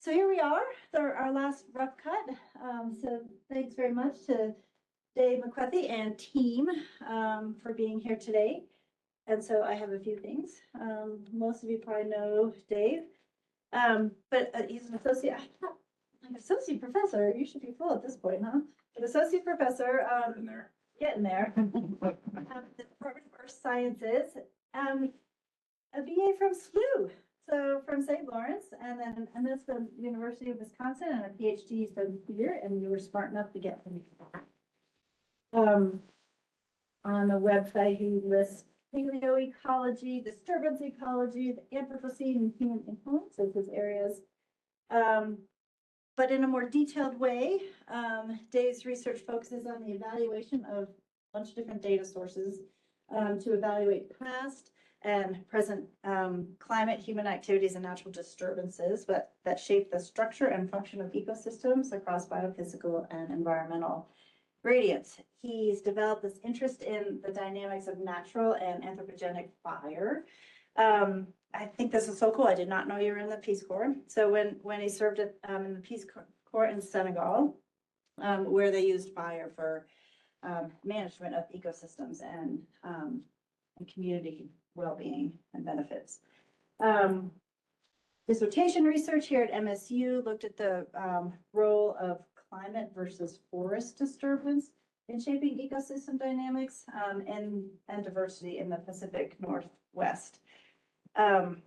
So here we are, our last rough cut. So thanks very much to Dave McWethy and team for being here today. And so I have a few things. Most of you probably know Dave, but he's an associate professor. You should be full at this point, huh? An associate professor. Getting there. The Department of Earth Sciences. A BA from SLU. So from St. Lawrence, and that's the University of Wisconsin, and a PhD from here, and you were smart enough to get me back. On the website, he lists paleoecology, disturbance ecology, the Anthropocene, and human influence as his areas. But in a more detailed way, Dave's research focuses on the evaluation of a bunch of different data sources to evaluate past and present climate, human activities, and natural disturbances that shape the structure and function of ecosystems across biophysical and environmental gradients. He's developed this interest in the dynamics of natural and anthropogenic fire. I think this is so cool. I did not know you were in the Peace Corps. So when he served in the Peace Corps in Senegal, where they used fire for management of ecosystems and community well-being and benefits. Dissertation research here at MSU looked at the role of climate versus forest disturbance in shaping ecosystem dynamics and diversity in the Pacific Northwest. And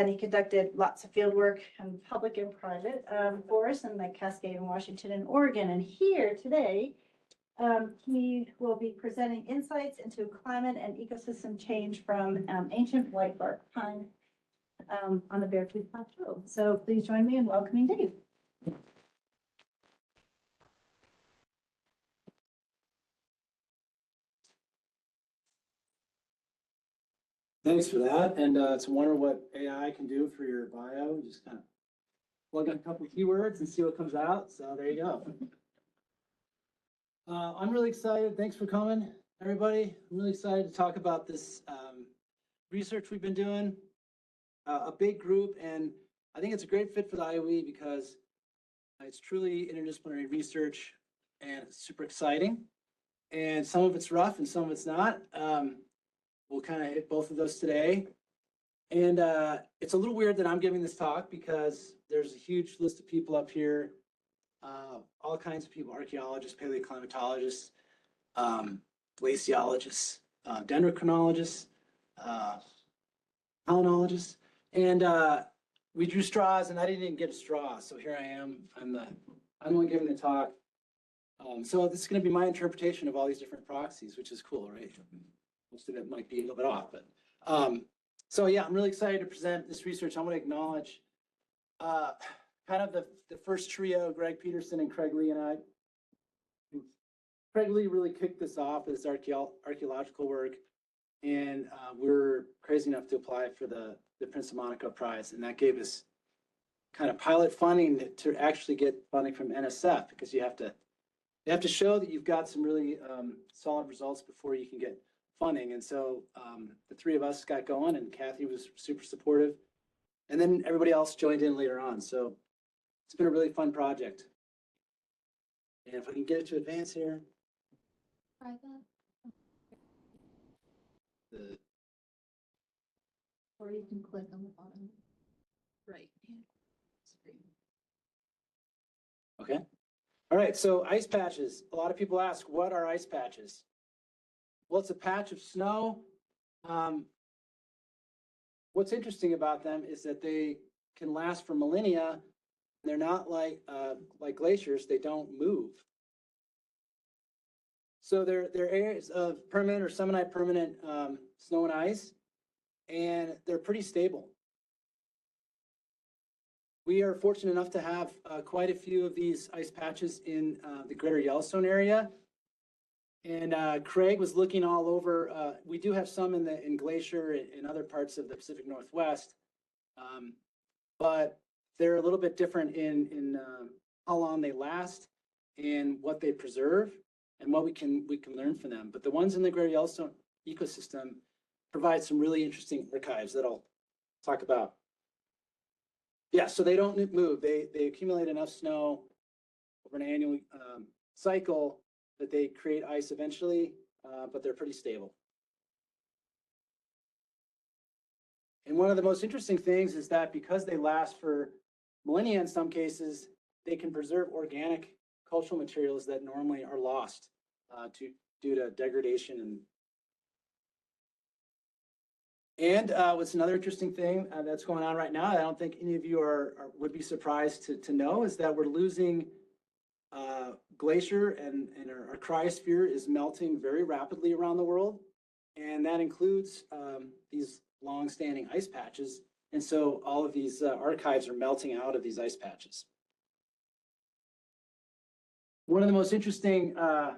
he conducted lots of field work in public and private forests in the Cascade in Washington and Oregon. And here today, he will be presenting insights into climate and ecosystem change from ancient white bark pine on the Beartooth Plateau. So please join me in welcoming Dave. Thanks for that. And it's a wonder what AI can do for your bio. You just kind of plug in a couple of keywords and see what comes out. So there you go. I'm really excited. Thanks for coming, everybody. I'm really excited to talk about this research we've been doing. A big group, and I think it's a great fit for the IOE because it's truly interdisciplinary research and it's super exciting. And some of it's rough and some of it's not. We'll kind of hit both of those today. And it's a little weird that I'm giving this talk because there's a huge list of people up here, all kinds of people, archaeologists, paleoclimatologists, glaciologists, dendrochronologists, palynologists. And we drew straws and I didn't even get a straw. So here I am, I'm the one giving the talk. So this is gonna be my interpretation of all these different proxies, which is cool, right? Most of it might be a little bit off, but so yeah, I'm really excited to present this research. I want to acknowledge kind of the first trio, Greg Peterson and Craig Lee and I. Craig Lee really kicked this off as archaeological work, and we're crazy enough to apply for the Prince of Monaco Prize, and that gave us kind of pilot funding to actually get funding from NSF because you have to show that you've got some really solid results before you can get funding. And so the three of us got going, and Kathy was super supportive, and then everybody else joined in later on. So it's been a really fun project. And if I can get it to advance here. Try that. Or you can click on the bottom right. Okay. All right. So ice patches. A lot of people ask, what are ice patches? Well, it's a patch of snow. What's interesting about them is that they can last for millennia. They're not like glaciers. They don't move. So they're areas of permanent or semi-permanent snow and ice, and they're pretty stable. We are fortunate enough to have quite a few of these ice patches in the greater Yellowstone area. And Craig was looking all over. We do have some in Glacier and other parts of the Pacific Northwest, but they're a little bit different in how long they last and what they preserve and what we can learn from them. But the ones in the greater Yellowstone ecosystem provide some really interesting archives that I'll talk about. Yeah, so they don't move. They accumulate enough snow over an annual cycle that they create ice eventually, but they're pretty stable. And one of the most interesting things is that because they last for millennia in some cases, they can preserve organic cultural materials that normally are lost due to degradation. And what's another interesting thing that's going on right now, I don't think any of you would be surprised to know, is that we're losing glacier and our cryosphere is melting very rapidly around the world. And that includes these long-standing ice patches. And so all of these archives are melting out of these ice patches. One of the most interesting kind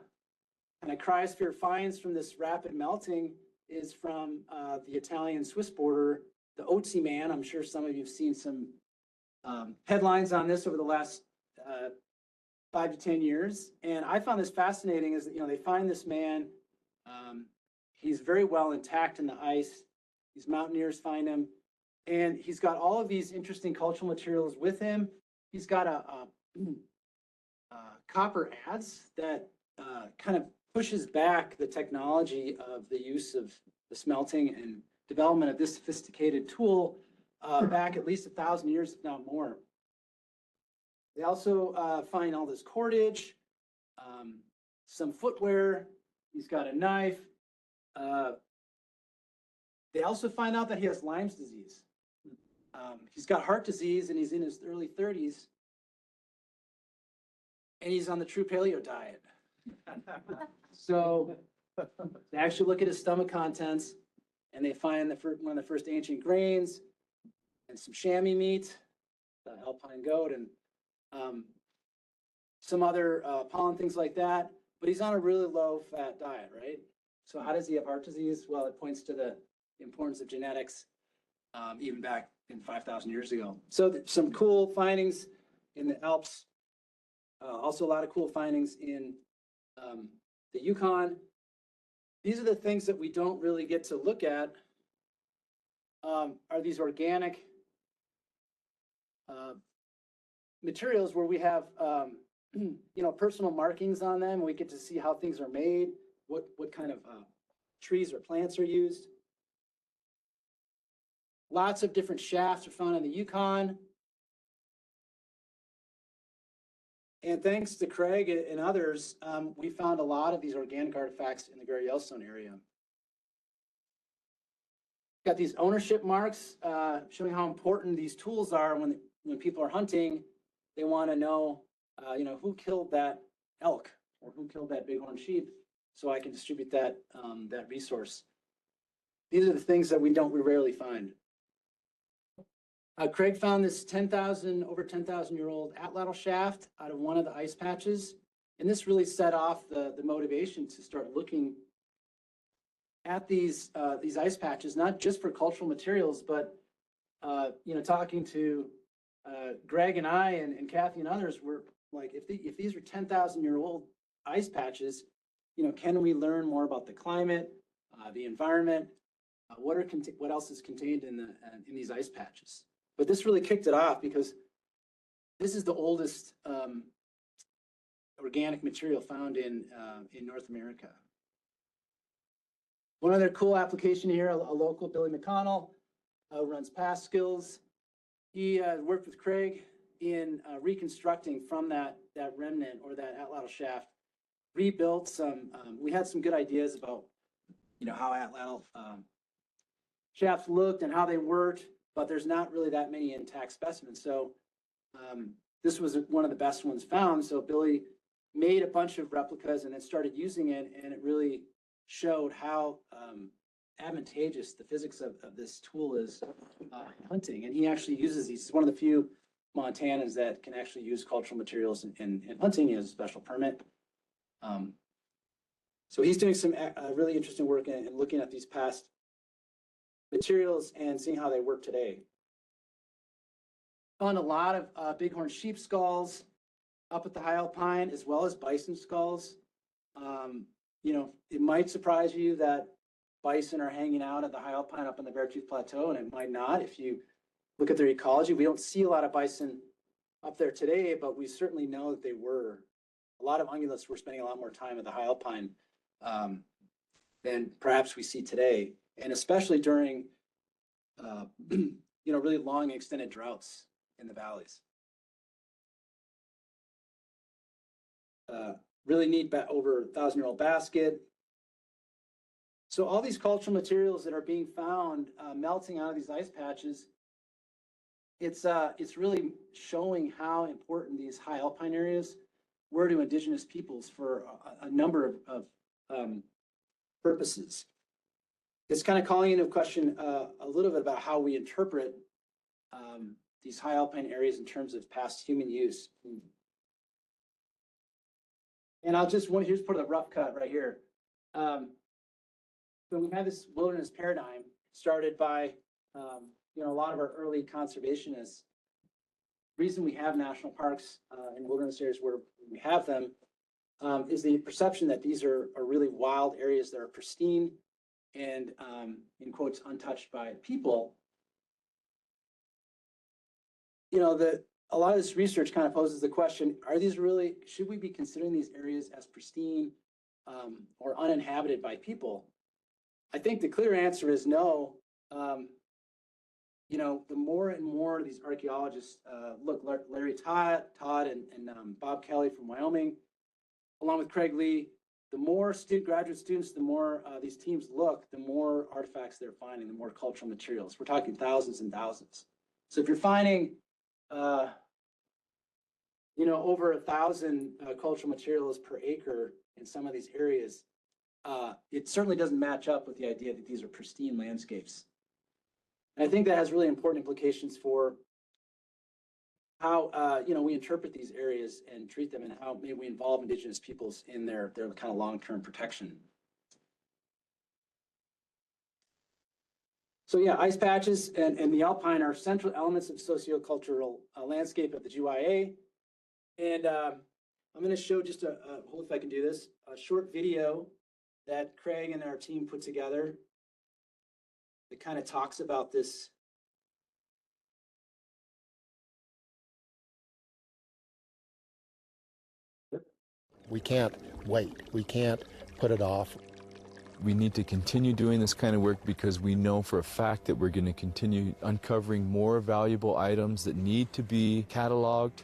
of cryosphere finds from this rapid melting is from the Italian-Swiss border, the Otzi Man. I'm sure some of you have seen some headlines on this over the last 5 to 10 years. And I found this fascinating is that, they find this man, he's very well intact in the ice. These mountaineers find him, and he's got all of these interesting cultural materials with him. He's got a copper adze that kind of pushes back the technology of the use of the smelting and development of this sophisticated tool back at least 1,000 years, if not more. They also find all this cordage, some footwear. He's got a knife. They also find out that he has Lyme's disease. He's got heart disease and he's in his early 30s. And he's on the true paleo diet. So they actually look at his stomach contents and they find one of the first ancient grains and some chamois meat, the alpine goat, and some other pollen, things like that. But he's on a really low fat diet, right? So how does he have heart disease? Well, it points to the importance of genetics even back in 5,000 years ago. So some cool findings in the Alps. Also a lot of cool findings in the Yukon. These are the things that we don't really get to look at, are these organic materials where we have personal markings on them. We get to see how things are made, what kind of trees or plants are used. Lots of different shafts are found in the Yukon. And thanks to Craig and others, we found a lot of these organic artifacts in the Greater Yellowstone area. Got these ownership marks showing how important these tools are when people are hunting. They want to know, who killed that elk or who killed that bighorn sheep, so I can distribute that resource. These are the things that we rarely find. Craig found this over 10,000 year old atlatl shaft out of one of the ice patches. And this really set off the motivation to start looking at these ice patches, not just for cultural materials, but, talking to Greg and I and Kathy and others, were like, if these are 10,000 year old ice patches, can we learn more about the climate, the environment, what else is contained in these ice patches? But this really kicked it off because this is the oldest organic material found in North America. One other cool application here, a local, Billy McConnell, runs Past Skills. He worked with Craig in reconstructing from that remnant or that atlatl shaft, rebuilt some, we had some good ideas about, how atlatl shafts looked and how they worked, but there's not really that many intact specimens. So this was one of the best ones found. So Billy made a bunch of replicas and then started using it, and it really showed how advantageous the physics of this tool is hunting. And he actually uses these. He's one of the few Montanans that can actually use cultural materials in hunting. He has a special permit. So he's doing some really interesting work in looking at these past materials and seeing how they work today. Found a lot of bighorn sheep skulls up at the high alpine, as well as bison skulls. It might surprise you that bison are hanging out at the high alpine up on the Beartooth Plateau, and it might not if you look at their ecology. We don't see a lot of bison up there today, but we certainly know that they were. A lot of ungulates were spending a lot more time at the high alpine than perhaps we see today, and especially during really long extended droughts in the valleys. Really neat over 1,000-year-old basket. So all these cultural materials that are being found melting out of these ice patches, it's really showing how important these high alpine areas were to indigenous peoples for a number of purposes. It's kind of calling into question a little bit about how we interpret these high alpine areas in terms of past human use. And here's part of the rough cut right here. So we have this wilderness paradigm started by a lot of our early conservationists. The reason we have national parks and wilderness areas where we have them is the perception that these are really wild areas that are pristine and, in quotes, untouched by people. A lot of this research kind of poses the question, should we be considering these areas as pristine or uninhabited by people? I think the clear answer is no. The more and more these archaeologists look, Larry Todd and Bob Kelly from Wyoming, along with Craig Lee, the more graduate students, the more these teams look, the more artifacts they're finding, the more cultural materials. We're talking thousands and thousands. So if you're finding over 1,000 cultural materials per acre in some of these areas, it certainly doesn't match up with the idea that these are pristine landscapes. And I think that has really important implications for how we interpret these areas and treat them, and how maybe we involve indigenous peoples in their kind of long-term protection. So yeah, ice patches and the alpine are central elements of sociocultural landscape of the GYA. And I'm going to show just hopefully if I can do this, a short video that Craig and our team put together that kind of talks about this. We can't wait. We can't put it off. We need to continue doing this kind of work because we know for a fact that we're going to continue uncovering more valuable items that need to be cataloged.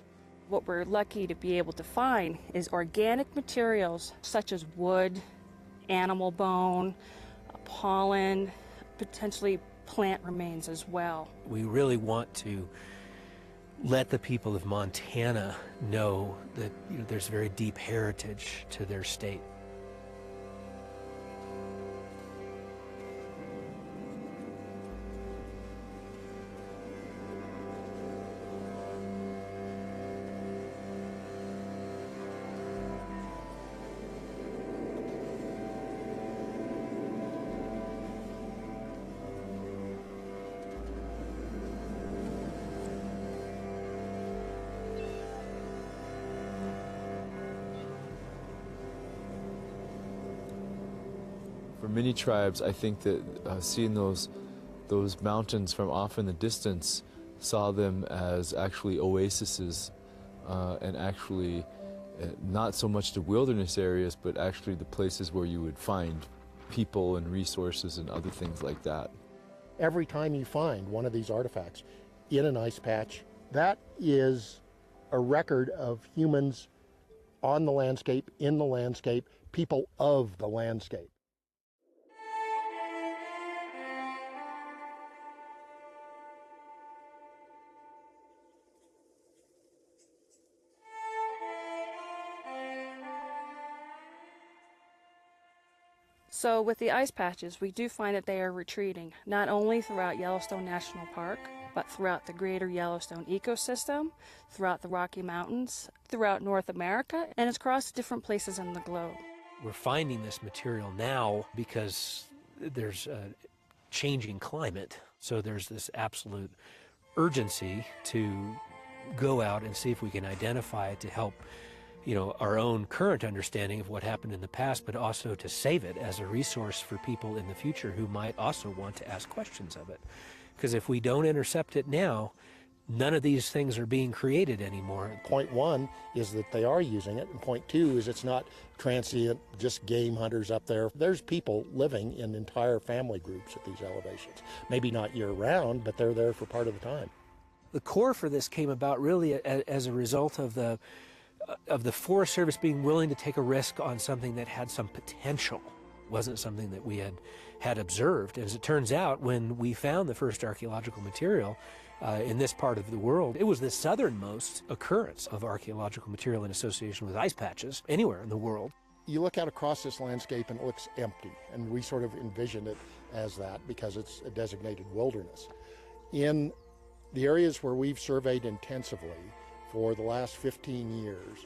What we're lucky to be able to find is organic materials such as wood, animal bone, pollen, potentially plant remains as well. We really want to let the people of Montana know that there's very deep heritage to their state. For many tribes, I think that seeing those mountains from off in the distance saw them as actually oases and actually not so much the wilderness areas, but actually the places where you would find people and resources and other things like that. Every time you find one of these artifacts in an ice patch, that is a record of humans on the landscape, in the landscape, people of the landscape. So with the ice patches, we do find that they are retreating, not only throughout Yellowstone National Park, but throughout the greater Yellowstone ecosystem, throughout the Rocky Mountains, throughout North America, and across different places in the globe. We're finding this material now because there's a changing climate. So there's this absolute urgency to go out and see if we can identify it to help our own current understanding of what happened in the past, but also to save it as a resource for people in the future who might also want to ask questions of it. Because if we don't intercept it now, none of these things are being created anymore. Point one is that they are using it, and point two is it's not transient, just game hunters up there. There's people living in entire family groups at these elevations. Maybe not year-round, but they're there for part of the time. The core for this came about really as a result of the Forest Service being willing to take a risk on something that had some potential. It wasn't something that we had observed. As it turns out, when we found the first archaeological material in this part of the world, it was the southernmost occurrence of archaeological material in association with ice patches anywhere in the world. You look out across this landscape and it looks empty, and we sort of envision it as that because it's a designated wilderness. In the areas where we've surveyed intensively for the last 15 years,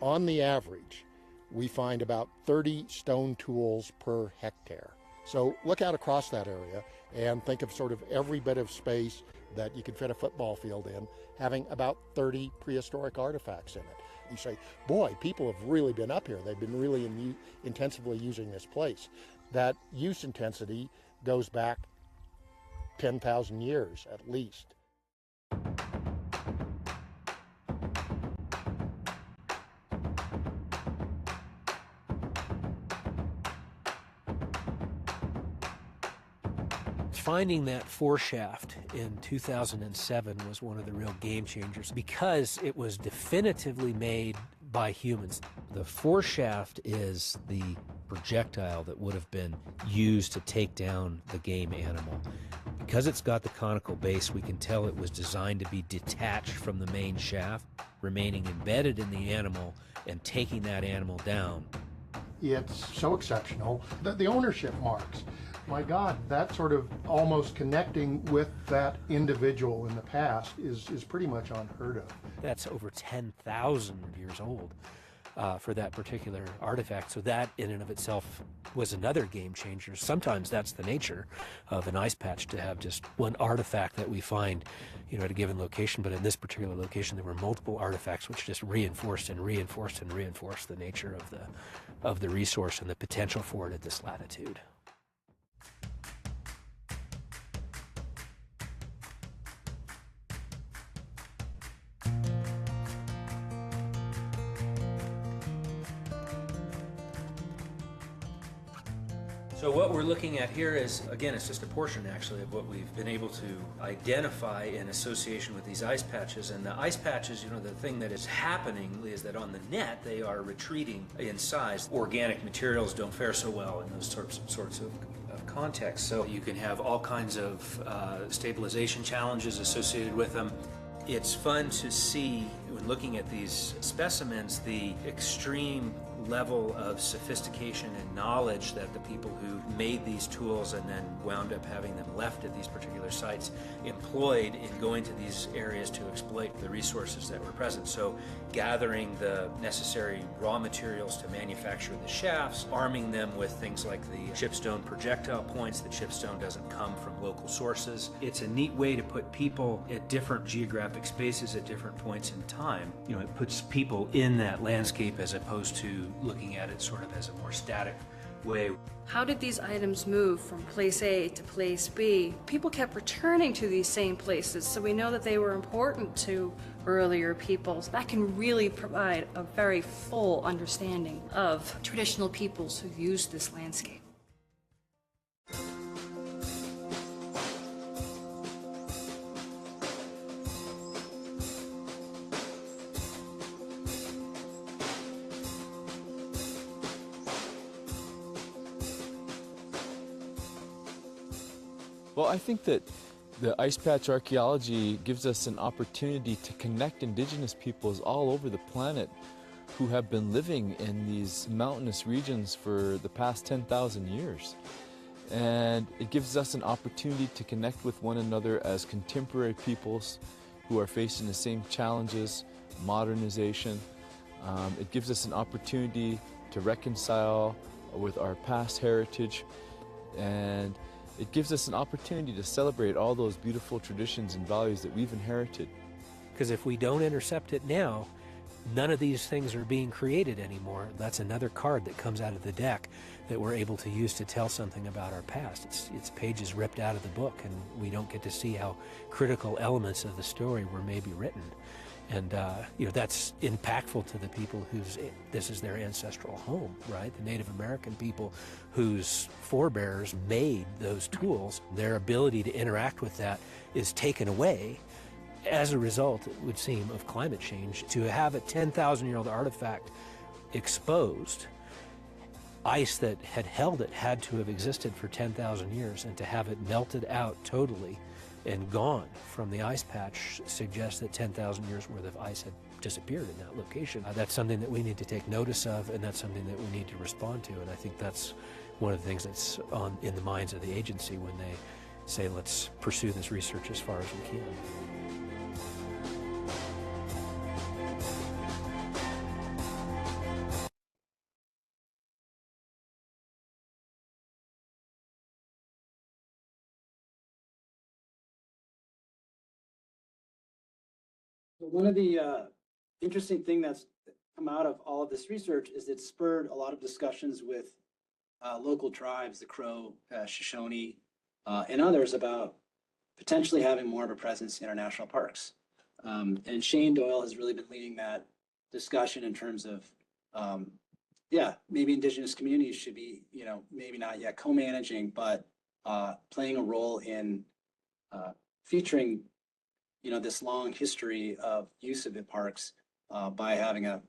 on the average, we find about 30 stone tools per hectare. So look out across that area and think of sort of every bit of space that you could fit a football field in, having about 30 prehistoric artifacts in it. You say, boy, people have really been up here. They've been really intensively using this place. That use intensity goes back 10,000 years at least. Finding that foreshaft in 2007 was one of the real game changers because it was definitively made by humans. The foreshaft is the projectile that would have been used to take down the game animal. Because it's got the conical base, we can tell it was designed to be detached from the main shaft, remaining embedded in the animal and taking that animal down. It's so exceptional that the ownership marks, my God, that sort of almost connecting with that individual in the past is pretty much unheard of. That's over 10,000 years old for that particular artifact. So that in and of itself was another game changer. Sometimes that's the nature of an ice patch, to have just one artifact that we find, at a given location. But in this particular location, there were multiple artifacts which just reinforced and reinforced and reinforced the nature of the resource and the potential for it at this latitude. So what we're looking at here is, again, it's just a portion actually of what we've been able to identify in association with these ice patches. And the ice patches, the thing that is happening is that on the net, they are retreating in size. Organic materials don't fare so well in those sorts of contexts. So you can have all kinds of stabilization challenges associated with them. It's fun to see, when looking at these specimens, the extreme level of sophistication and knowledge that the people who made these tools and then wound up having them left at these particular sites employed in going to these areas to exploit the resources that were present. So gathering the necessary raw materials to manufacture the shafts, arming them with things like the chipstone projectile points. The chipstone doesn't come from local sources. It's a neat way to put people at different geographic spaces at different points in time. It puts people in that landscape as opposed to looking at it sort of as a more static way. How did these items move from place A to place B? People kept returning to these same places, so we know that they were important to earlier peoples. That can really provide a very full understanding of traditional peoples who used this landscape. Well, I think that the ice patch archaeology gives us an opportunity to connect indigenous peoples all over the planet who have been living in these mountainous regions for the past 10,000 years. And it gives us an opportunity to connect with one another as contemporary peoples who are facing the same challenges, modernization. It gives us an opportunity to reconcile with our past heritage, and it gives us an opportunity to celebrate all those beautiful traditions and values that we've inherited. Because if we don't intercept it now, none of these things are being created anymore. That's another card that comes out of the deck that we're able to use to tell something about our past. It's pages ripped out of the book, and we don't get to see how critical elements of the story were maybe written. And that's impactful to the people this is their ancestral home, right? The Native American people whose forebears made those tools. Their ability to interact with that is taken away as a result, it would seem, of climate change. To have a 10,000-year-old artifact exposed, ice that had held it had to have existed for 10,000 years, and to have it melted out totally and gone from the ice patch suggests that 10,000 years worth of ice had disappeared in that location. That's something that we need to take notice of, and that's something that we need to respond to. And I think that's one of the things that's in the minds of the agency when they say, let's pursue this research as far as we can. One of the interesting thing that's come out of all of this research is it spurred a lot of discussions with local tribes, the Crow, Shoshone, and others about potentially having more of a presence in our national parks. And Shane Doyle has really been leading that discussion in terms of, maybe Indigenous communities should be, maybe not yet co-managing, but playing a role in featuring this long history of use of the parks by having a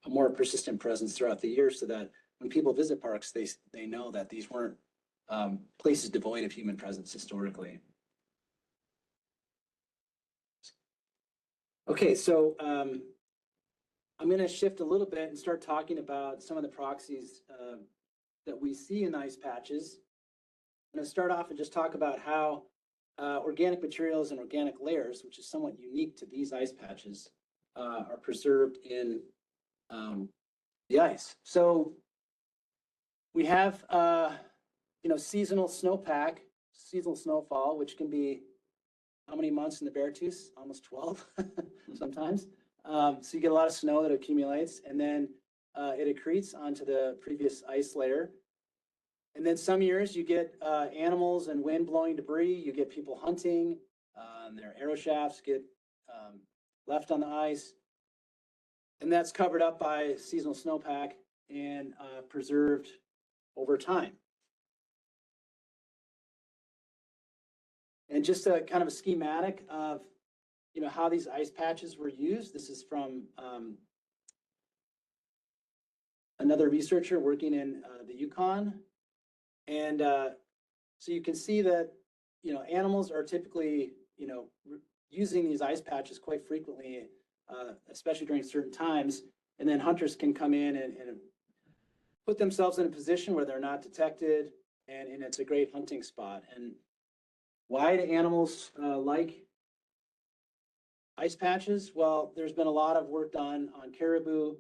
more persistent presence throughout the year, so that when people visit parks, they know that these weren't places devoid of human presence historically. Okay, so I'm going to shift a little bit and start talking about some of the proxies that we see in the ice patches. I'm going to start off and just talk about how organic materials and organic layers, which is somewhat unique to these ice patches, are preserved in the ice. So we have, seasonal snowpack, seasonal snowfall, which can be how many months in the Beartooth? Almost 12 sometimes. So you get a lot of snow that accumulates, and then it accretes onto the previous ice layer. And then some years you get animals and wind blowing debris. You get people hunting, and their arrow shafts get left on the ice. And that's covered up by seasonal snowpack and preserved over time. And just a kind of a schematic of how these ice patches were used. This is from another researcher working in the Yukon. And so you can see that, animals are typically, using these ice patches quite frequently, especially during certain times. And then hunters can come in and put themselves in a position where they're not detected, and it's a great hunting spot. And why do animals like ice patches? Well, there's been a lot of work done on caribou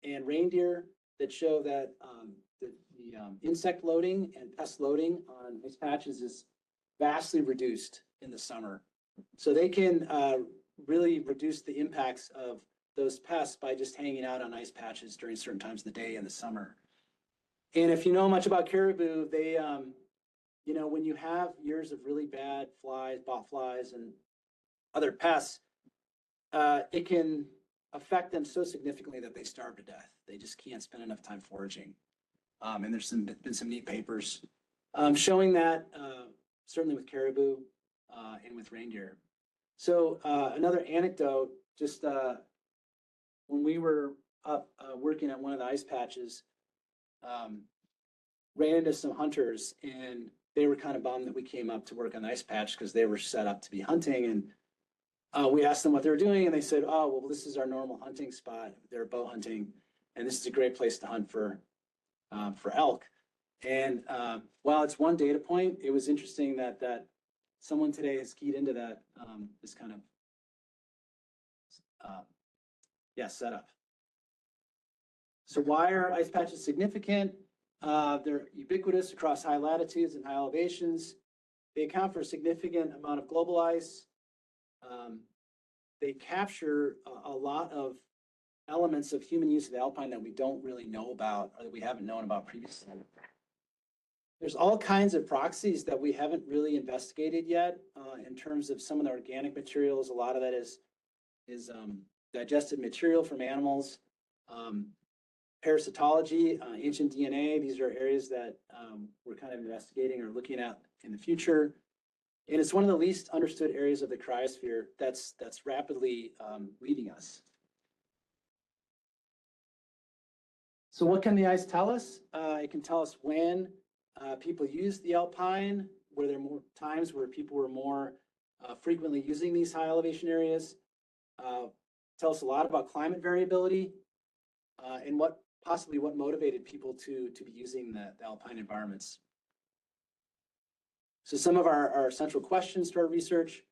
and reindeer that show that the insect loading and pest loading on ice patches is vastly reduced in the summer. So they can really reduce the impacts of those pests by just hanging out on ice patches during certain times of the day in the summer. And if you know much about caribou, they, when you have years of really bad flies, bot flies, and other pests, it can affect them so significantly that they starve to death. They just can't spend enough time foraging. And there's been some neat papers showing that, certainly with caribou and with reindeer. So another anecdote, just when we were up working at one of the ice patches, ran into some hunters, and they were kind of bummed that we came up to work on the ice patch because they were set up to be hunting. And we asked them what they were doing, and they said, oh, well, this is our normal hunting spot. They're bow hunting, and this is a great place to hunt for elk. And while it's one data point, it was interesting that someone today has keyed into that, this kind of setup. So why are ice patches significant? They're ubiquitous across high latitudes and high elevations. They account for a significant amount of global ice. they capture a lot of elements of human use of the alpine that we don't really know about or that we haven't known about previously. There's all kinds of proxies that we haven't really investigated yet in terms of some of the organic materials. A lot of that is digested material from animals. Parasitology, ancient DNA, these are areas that we're kind of investigating or looking at in the future. And it's one of the least understood areas of the cryosphere that's rapidly leading us. So what can the ice tell us? It can tell us when people used the alpine, were there more times where people were more frequently using these high elevation areas. Tell us a lot about climate variability and possibly what motivated people to be using the alpine environments. So some of our central questions to our research: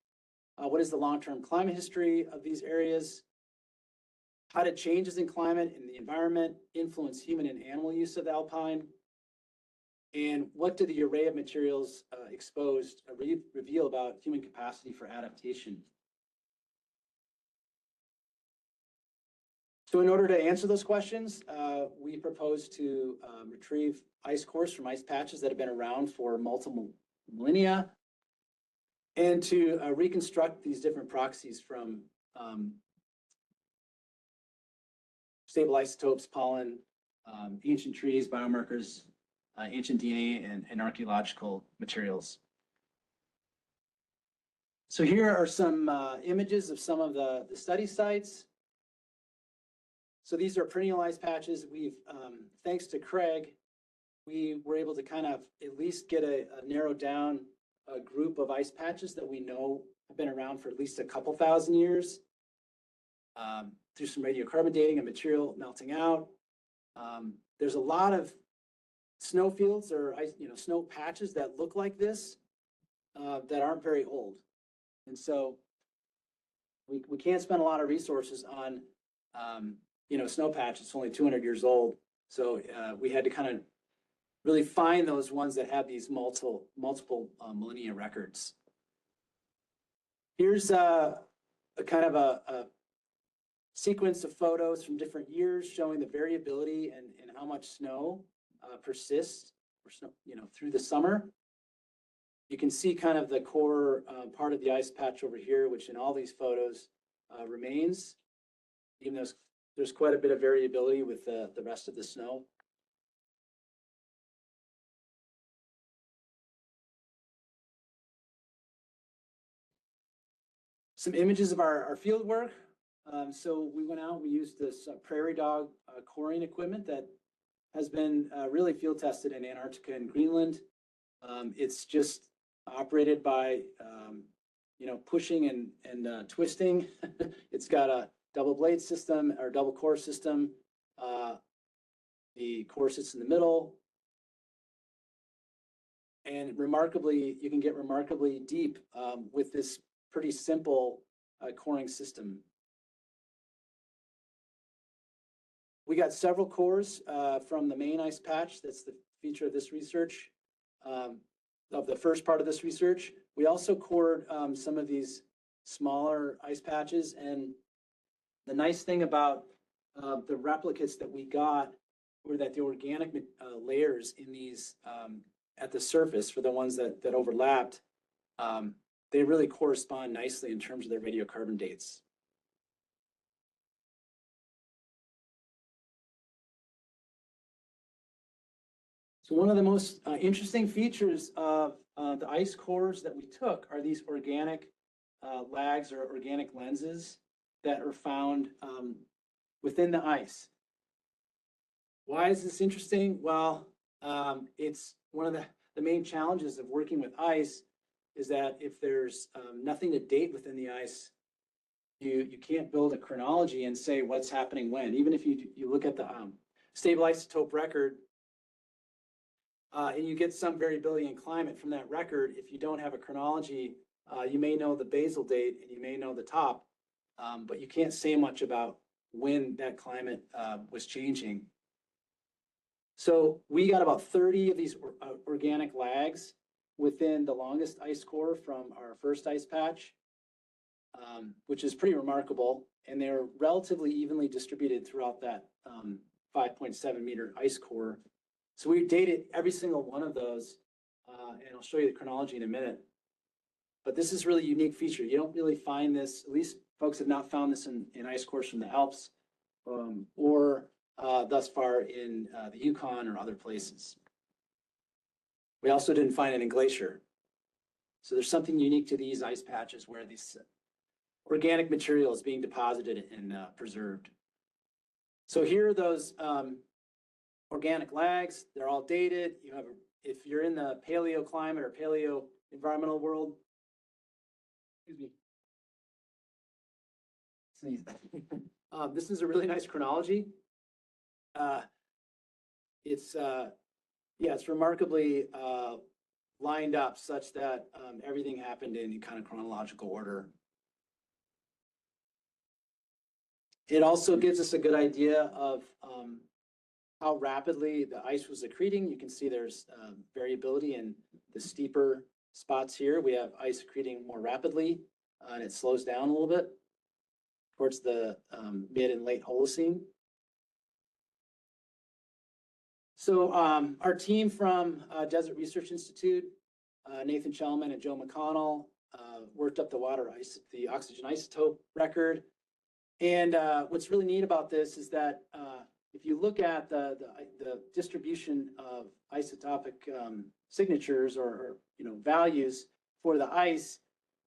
what is the long-term climate history of these areas? How did changes in climate and the environment influence human and animal use of the alpine? And what do the array of materials exposed reveal about human capacity for adaptation? So in order to answer those questions, we propose to retrieve ice cores from ice patches that have been around for multiple millennia, and to reconstruct these different proxies from stable isotopes, pollen, ancient trees, biomarkers, ancient DNA, and archaeological materials. So here are some images of some of the study sites. So these are perennial ice patches. We've, thanks to Craig, we were able to kind of at least get a narrowed down group of ice patches that we know have been around for at least a couple thousand years. Through some radiocarbon dating and material melting out. There's a lot of snow fields or snow patches that look like this that aren't very old. And so we can't spend a lot of resources on snow patch. It's only 200 years old. So we had to kind of really find those ones that have these multiple millennia records. Here's a kind of a sequence of photos from different years showing the variability and how much snow persists or snow, through the summer. You can see kind of the core part of the ice patch over here, which in all these photos remains, even though there's quite a bit of variability with the rest of the snow. Some images of our field work. So we went out, we used this prairie dog coring equipment that has been really field tested in Antarctica and Greenland. It's just operated by, pushing and twisting. It's got a double blade system or double core system. The core sits in the middle. And remarkably, you can get remarkably deep with this pretty simple coring system. We got several cores from the main ice patch. That's the feature of this research, of the first part of this research. We also cored some of these smaller ice patches. And the nice thing about the replicates that we got were that the organic layers in these at the surface, for the ones that overlapped, they really correspond nicely in terms of their radiocarbon dates. So one of the most interesting features of the ice cores that we took are these organic lags or organic lenses that are found within the ice. Why is this interesting? Well, it's one of the main challenges of working with ice is that if there's nothing to date within the ice, you can't build a chronology and say what's happening when. Even if you look at the stable isotope record, and you get some variability in climate from that record, if you don't have a chronology, you may know the basal date and you may know the top, but you can't say much about when that climate was changing. So we got about 30 of these organic lags within the longest ice core from our first ice patch. which is pretty remarkable. And they're relatively evenly distributed throughout that 5.7 meter ice core. So we dated every single one of those, and I'll show you the chronology in a minute. But this is really a unique feature. You don't really find this, at least folks have not found this in ice cores from the Alps or thus far in the Yukon or other places. We also didn't find it in glacier. So there's something unique to these ice patches where these organic material is being deposited and preserved. So here are those organic lags. They're all dated. You have, if you're in the paleo climate or paleo environmental world, excuse me. Sneeze. This is a really nice chronology. It's remarkably lined up such that everything happened in kind of chronological order. It also gives us a good idea of how rapidly the ice was accreting. You can see there's variability in the steeper spots here. We have ice accreting more rapidly, and it slows down a little bit towards the mid and late Holocene. So our team from Desert Research Institute, Nathan Chelman and Joe McConnell, worked up the oxygen isotope record. And what's really neat about this is that if you look at the distribution of isotopic signatures or values for the ice,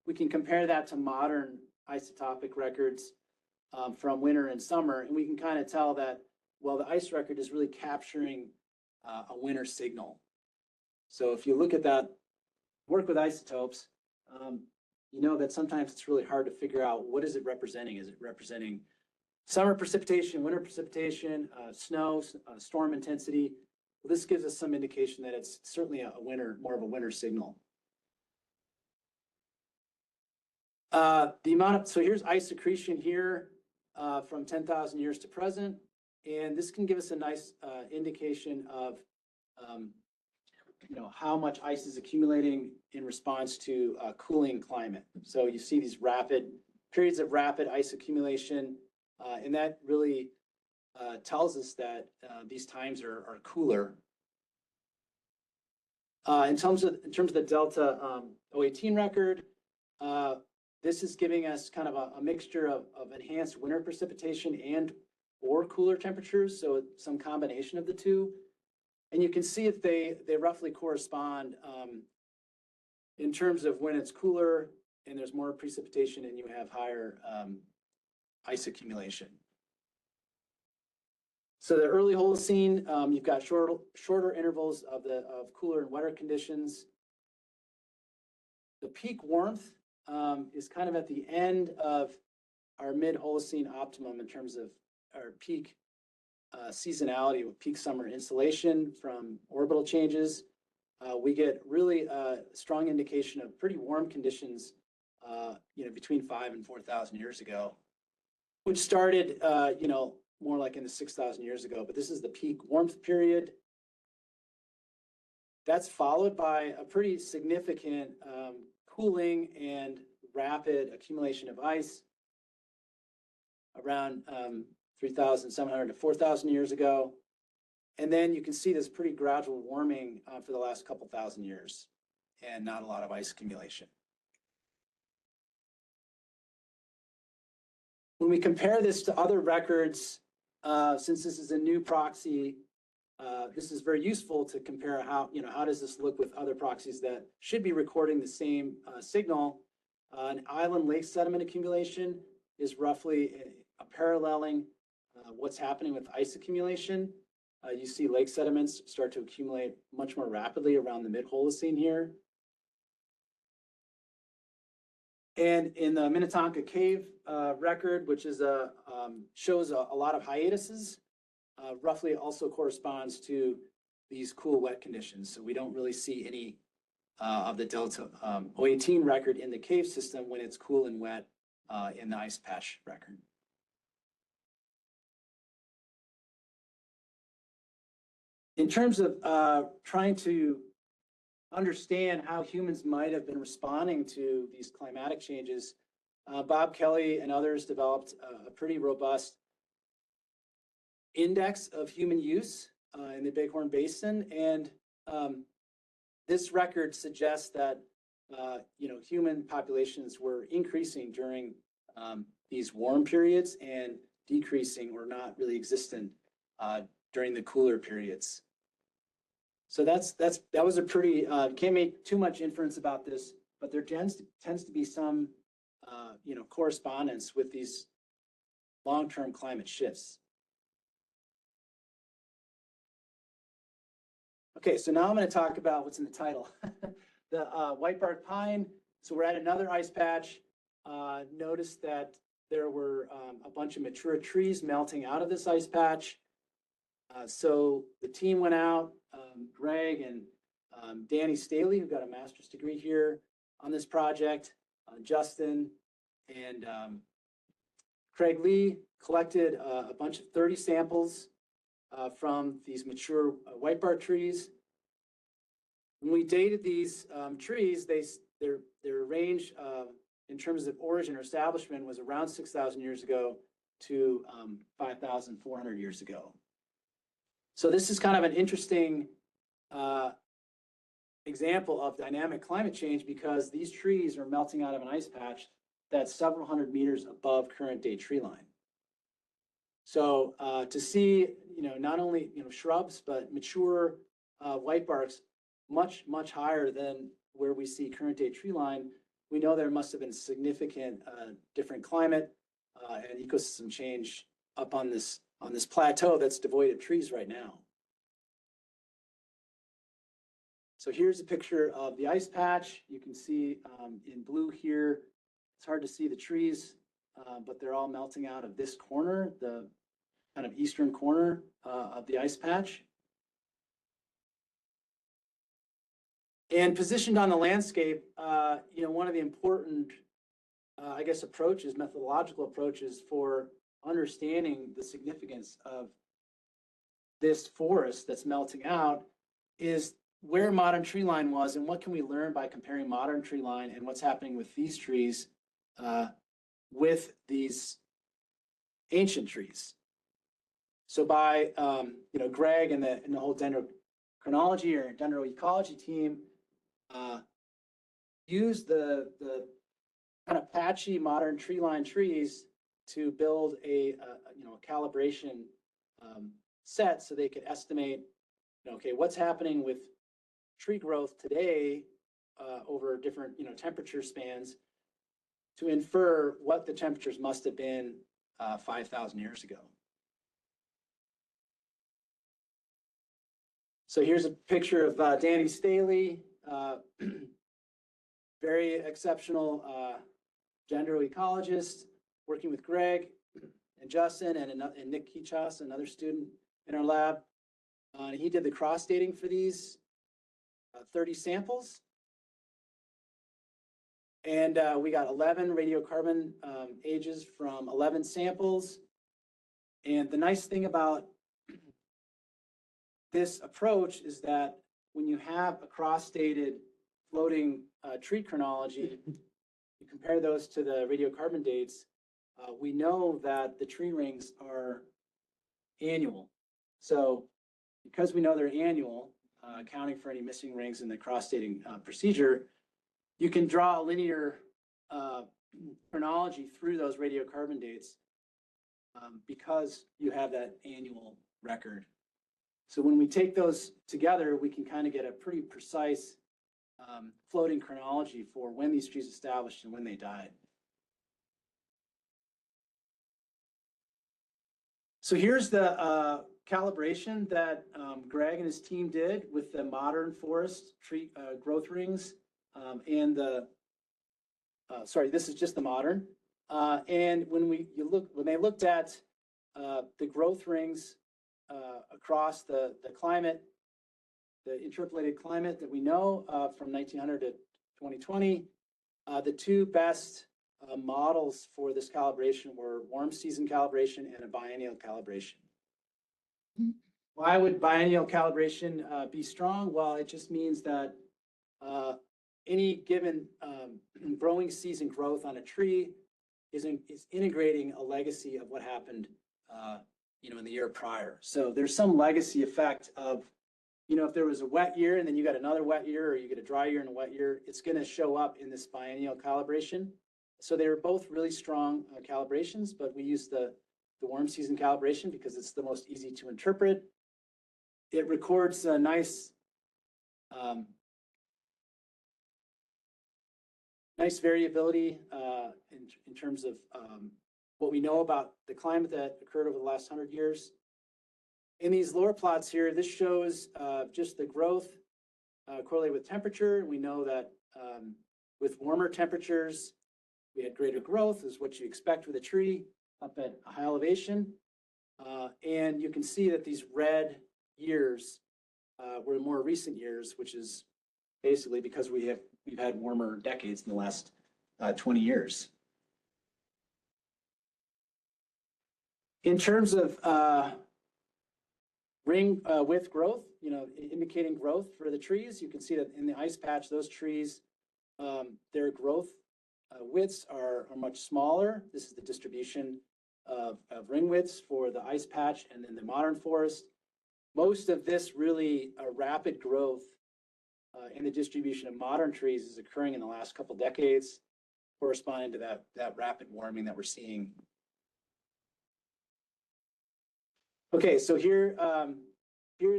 we can compare that to modern isotopic records from winter and summer, and we can kind of tell that, well, the ice record is really capturing a winter signal. So if you look at that work with isotopes, you know that sometimes it's really hard to figure out what is it representing. Is it representing summer precipitation, winter precipitation, snow, storm intensity? Well, this gives us some indication that it's certainly more of a winter signal. So here's ice accretion here from 10,000 years to present. And this can give us a nice indication of how much ice is accumulating in response to a cooling climate. So you see these periods of rapid ice accumulation, and that really tells us that these times are cooler. In terms of the Delta 018 record, this is giving us kind of a mixture of enhanced winter precipitation or cooler temperatures, so some combination of the two. And you can see if they roughly correspond in terms of when it's cooler and there's more precipitation and you have higher ice accumulation. So the early Holocene, you've got shorter intervals of cooler and wetter conditions. The peak warmth is kind of at the end of our mid-Holocene optimum in terms of our peak seasonality with peak summer insolation from orbital changes. We get really strong indication of pretty warm conditions, between 5,000 and 4,000 years ago, which started, more like in the 6,000 years ago. But this is the peak warmth period. That's followed by a pretty significant cooling and rapid accumulation of ice around 3,700 to 4,000 years ago. And then you can see this pretty gradual warming for the last couple thousand years and not a lot of ice accumulation. When we compare this to other records, since this is a new proxy, this is very useful to compare how does this look with other proxies that should be recording the same signal. An island lake sediment accumulation is roughly paralleling what's happening with ice accumulation. You see lake sediments start to accumulate much more rapidly around the mid-Holocene here. And in the Minnetonka Cave record, which is shows a lot of hiatuses, roughly also corresponds to these cool, wet conditions. So we don't really see any of the Delta 018 record in the cave system when it's cool and wet in the ice patch record. In terms of trying to understand how humans might have been responding to these climatic changes, Bob Kelly and others developed a pretty robust index of human use in the Bighorn Basin. And this record suggests that human populations were increasing during these warm periods and decreasing or not really existent during the cooler periods. So that was a pretty, can't make too much inference about this, but there tends to be some correspondence with these long-term climate shifts. Okay, so now I'm going to talk about what's in the title. The whitebark pine. So we're at another ice patch. Notice that there were a bunch of mature trees melting out of this ice patch. So the team went out, Greg and Danny Staley, who got a master's degree here on this project, Justin and Craig Lee collected a bunch of 30 samples from these mature whitebark trees. When we dated these trees, their range in terms of origin or establishment was around 6,000 years ago to 5,400 years ago. So this is kind of an interesting example of dynamic climate change because these trees are melting out of an ice patch that's several hundred meters above current day tree line. So to see, not only, shrubs, but mature whitebarks much higher than where we see current day tree line, we know there must have been significant different climate and ecosystem change up on this plateau that's devoid of trees right now. So here's a picture of the ice patch. You can see in blue here, it's hard to see the trees, but they're all melting out of this corner, the kind of eastern corner of the ice patch. And positioned on the landscape, one of the important, approaches, methodological approaches for understanding the significance of this forest that's melting out is where modern tree line was and what can we learn by comparing modern tree line and what's happening with these trees with these ancient trees. So by, Greg and the whole dendrochronology or dendroecology team use the kind of patchy modern tree line trees to build a calibration set so they could estimate, what's happening with tree growth today over different, temperature spans to infer what the temperatures must have been 5,000 years ago. So here's a picture of Danny Staley, very exceptional dendroecologist, working with Greg and Justin and Nick Kichas, another student in our lab. He did the cross dating for these 30 samples. And we got 11 radiocarbon ages from 11 samples. And the nice thing about this approach is that when you have a cross-dated floating tree chronology, you compare those to the radiocarbon dates, we know that the tree rings are annual. So because we know they're annual, accounting for any missing rings in the cross-dating procedure, you can draw a linear chronology through those radiocarbon dates because you have that annual record. So when we take those together, we can kind of get a pretty precise floating chronology for when these trees established and when they died. So here's the calibration that Greg and his team did with the modern forest tree growth rings and the, this is just the modern. And when they looked at the growth rings across the climate, the interpolated climate that we know from 1900 to 2020, the two best models for this calibration were warm season calibration and a biennial calibration. Why would biennial calibration be strong? Well, it just means that any given growing season growth on a tree is integrating a legacy of what happened, in the year prior. So there's some legacy effect of, if there was a wet year and then you got another wet year, or you get a dry year and a wet year, it's going to show up in this biennial calibration. So they were both really strong calibrations, but we use the warm season calibration because it's the most easy to interpret. It records a nice variability in terms of what we know about the climate that occurred over the last 100 years. In these lower plots here, this shows just the growth correlated with temperature. We know that with warmer temperatures, we had greater growth, is what you expect with a tree up at a high elevation. And you can see that these red years were more recent years, which is basically because we've had warmer decades in the last 20 years. In terms of ring width growth, indicating growth for the trees, you can see that in the ice patch, those trees, their growth widths are much smaller. This is the distribution of ring widths for the ice patch and then the modern forest. Most of this really rapid growth in the distribution of modern trees is occurring in the last couple decades, corresponding to that rapid warming that we're seeing. Okay, so here's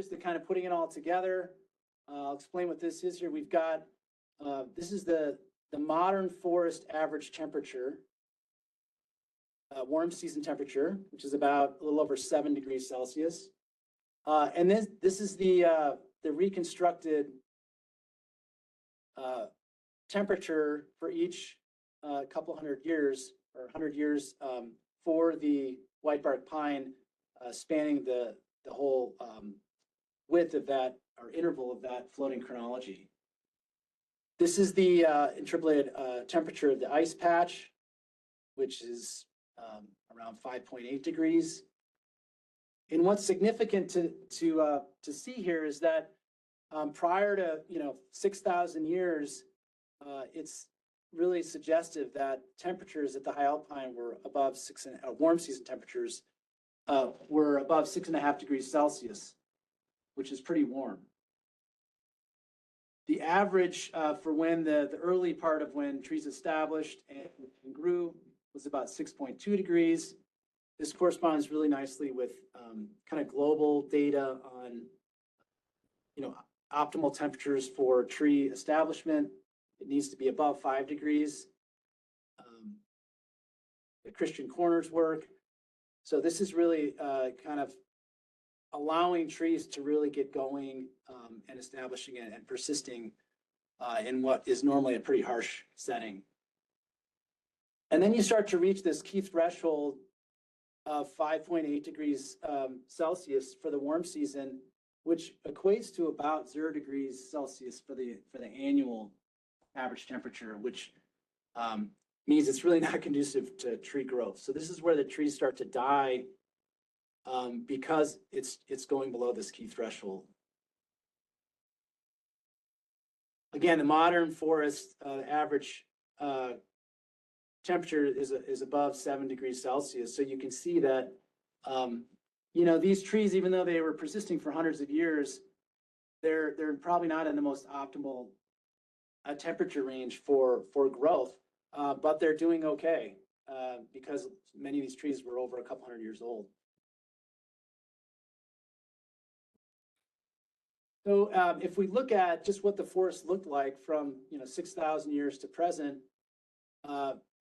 the kind of putting it all together. I'll explain what this is here. We've got, this is the modern forest average temperature, warm season temperature, which is about a little over 7 degrees Celsius. And this is the reconstructed temperature for each couple hundred years or 100 years for the whitebark pine, spanning the whole width of that, or interval of that floating chronology. This is the interpolated temperature of the ice patch, which is around 5.8 degrees. And what's significant to see here is that prior to 6,000 years, it's really suggestive that temperatures at the high alpine were above warm season temperatures were above 6.5 degrees Celsius, which is pretty warm. The average for when the early part of when trees established and grew was about 6.2 degrees. This corresponds really nicely with kind of global data on, optimal temperatures for tree establishment. It needs to be above 5 degrees. The Christian Corners work. So this is really kind of allowing trees to really get going and establishing and persisting in what is normally a pretty harsh setting. And then you start to reach this key threshold of 5.8 degrees Celsius for the warm season, which equates to about 0 degrees Celsius for the annual average temperature, which means it's really not conducive to tree growth. So this is where the trees start to die because it's going below this key threshold. Again, the modern forest average temperature is above 7 degrees Celsius. So you can see that, these trees, even though they were persisting for hundreds of years, they're probably not in the most optimal temperature range for growth, but they're doing okay because many of these trees were over a couple hundred years old. So if we look at just what the forest looked like from 6,000 years to present,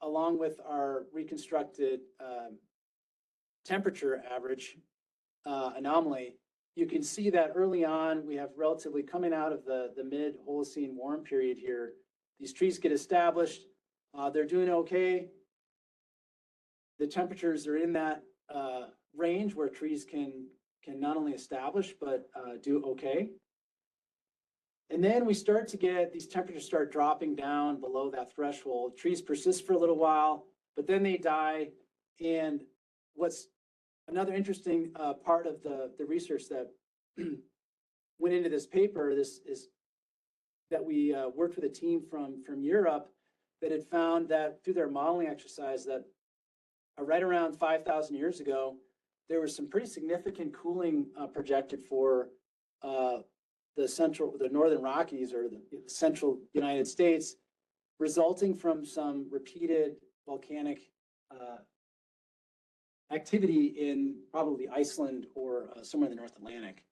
along with our reconstructed temperature average anomaly, you can see that early on we have relatively coming out of the mid-Holocene warm period here. These trees get established. They're doing okay. The temperatures are in that range where trees can not only establish but do okay. And then we start to get these temperatures start dropping down below that threshold. Trees persist for a little while, but then they die. And what's another interesting part of the research that went into this paper, this is that we worked with a team from Europe that had found that through their modeling exercise that right around 5,000 years ago, there was some pretty significant cooling projected for the northern Rockies or the central United States, resulting from some repeated volcanic activity in probably Iceland or somewhere in the North Atlantic.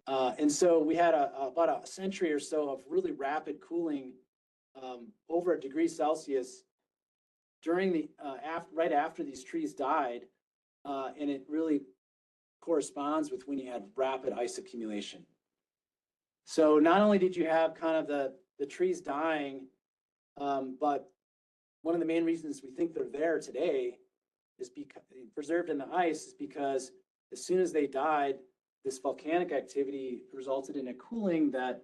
And so we had about a century or so of really rapid cooling over 1 degree Celsius during the right after these trees died, and it really corresponds with when you had rapid ice accumulation. So not only did you have kind of the trees dying, but one of the main reasons we think they're there today is because preserved in the ice is because as soon as they died, this volcanic activity resulted in a cooling that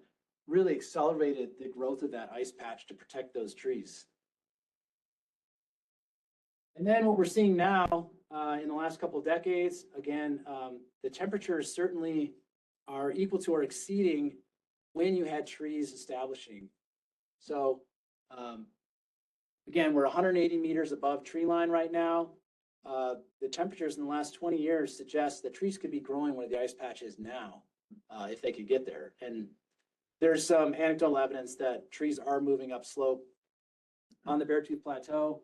really accelerated the growth of that ice patch to protect those trees. And then what we're seeing now in the last couple of decades, again, the temperatures certainly are equal to or exceeding when you had trees establishing. So again, we're 180 meters above tree line right now. The temperatures in the last 20 years suggest that trees could be growing where the ice patch is now, if they could get there. And there's some anecdotal evidence that trees are moving up slope on the Beartooth Plateau.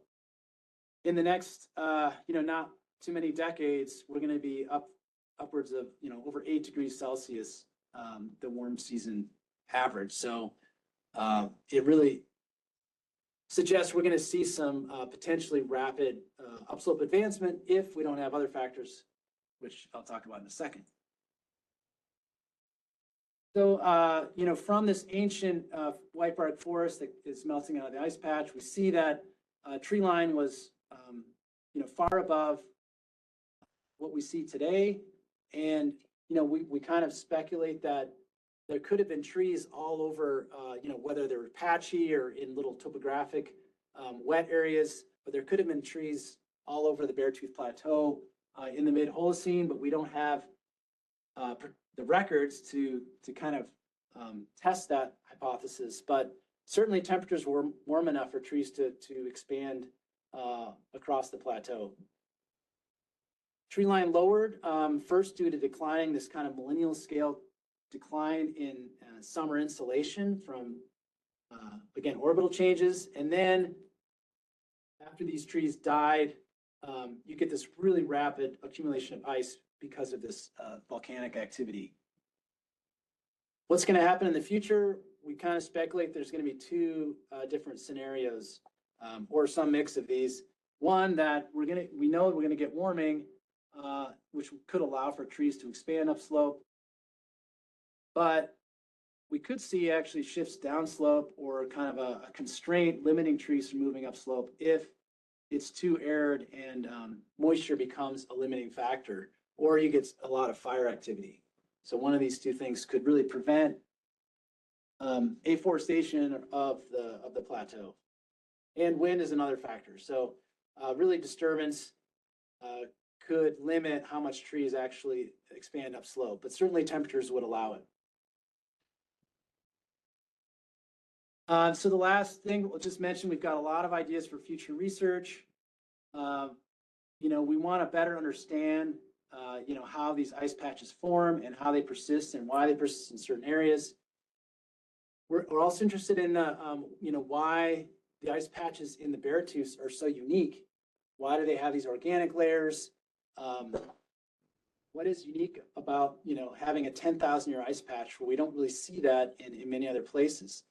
In the next, not too many decades, we're going to be upwards of, over 8 degrees Celsius, the warm season average. So it really suggests we're going to see some potentially rapid upslope advancement if we don't have other factors, which I'll talk about in a second. So, from this ancient white bark forest that is melting out of the ice patch, we see that tree line was, far above what we see today. And, we kind of speculate that there could have been trees all over, whether they were patchy or in little topographic wet areas, but there could have been trees all over the Beartooth Plateau in the mid-Holocene, but we don't have the records to kind of test that hypothesis. But certainly temperatures were warm enough for trees to expand across the plateau. Tree line lowered, first due to declining this kind of millennial scale decline in summer insolation from, again, orbital changes. And then after these trees died, you get this really rapid accumulation of ice because of this volcanic activity. What's going to happen in the future? We kind of speculate there's going to be two different scenarios, or some mix of these. One, that we know we're going to get warming, which could allow for trees to expand upslope. But we could see actually shifts downslope or kind of a constraint limiting trees from moving upslope if it's too arid and moisture becomes a limiting factor, or you get a lot of fire activity. So one of these two things could really prevent afforestation of the plateau. And wind is another factor. So really disturbance could limit how much trees actually expand upslope, but certainly temperatures would allow it. So the last thing we'll just mention, we've got a lot of ideas for future research. We want to better understand, how these ice patches form and how they persist and why they persist in certain areas. We're also interested in, why the ice patches in the Beartooths are so unique. Why do they have these organic layers? What is unique about, having a 10,000-year ice patch where we don't really see that in many other places?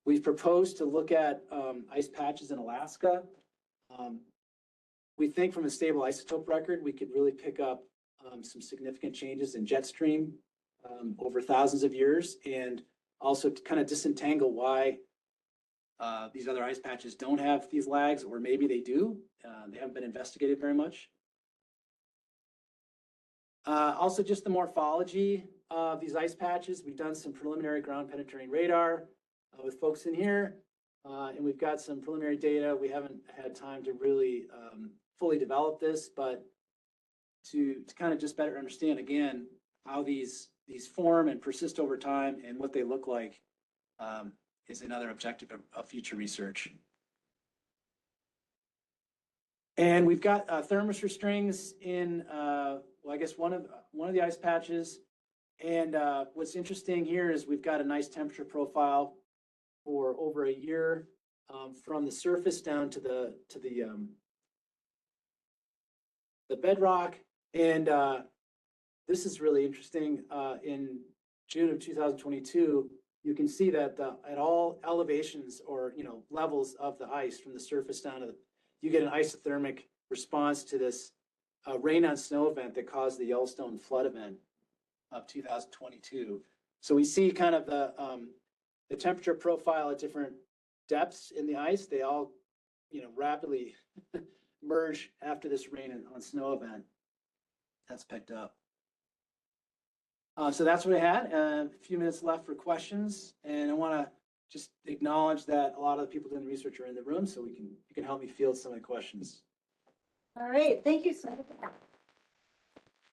We've proposed to look at ice patches in Alaska. We think from a stable isotope record, we could really pick up some significant changes in jet stream over thousands of years, and also to kind of disentangle why these other ice patches don't have these lags, or maybe they do. They haven't been investigated very much. Also, just the morphology of these ice patches. We've done some preliminary ground penetrating radar with folks in here, and we've got some preliminary data. We haven't had time to really fully develop this, but to kind of just better understand again how these form and persist over time and what they look like is another objective of future research. And we've got thermistor strings in, well, I guess one of the ice patches. And what's interesting here is we've got a nice temperature profile for over a year, from the surface down to the bedrock. And this is really interesting. In June of 2022, you can see that at all elevations, or levels of the ice from the surface down to you get an isothermic response to this rain on snow event that caused the Yellowstone flood event of 2022. So we see kind of the temperature profile at different depths in the ice. They all rapidly merge after this rain on snow event that's picked up. So that's what I had. A few minutes left for questions, and I want to just acknowledge that a lot of the people doing the research are in the room, so you can help me field some of the questions. All right, thank you so much.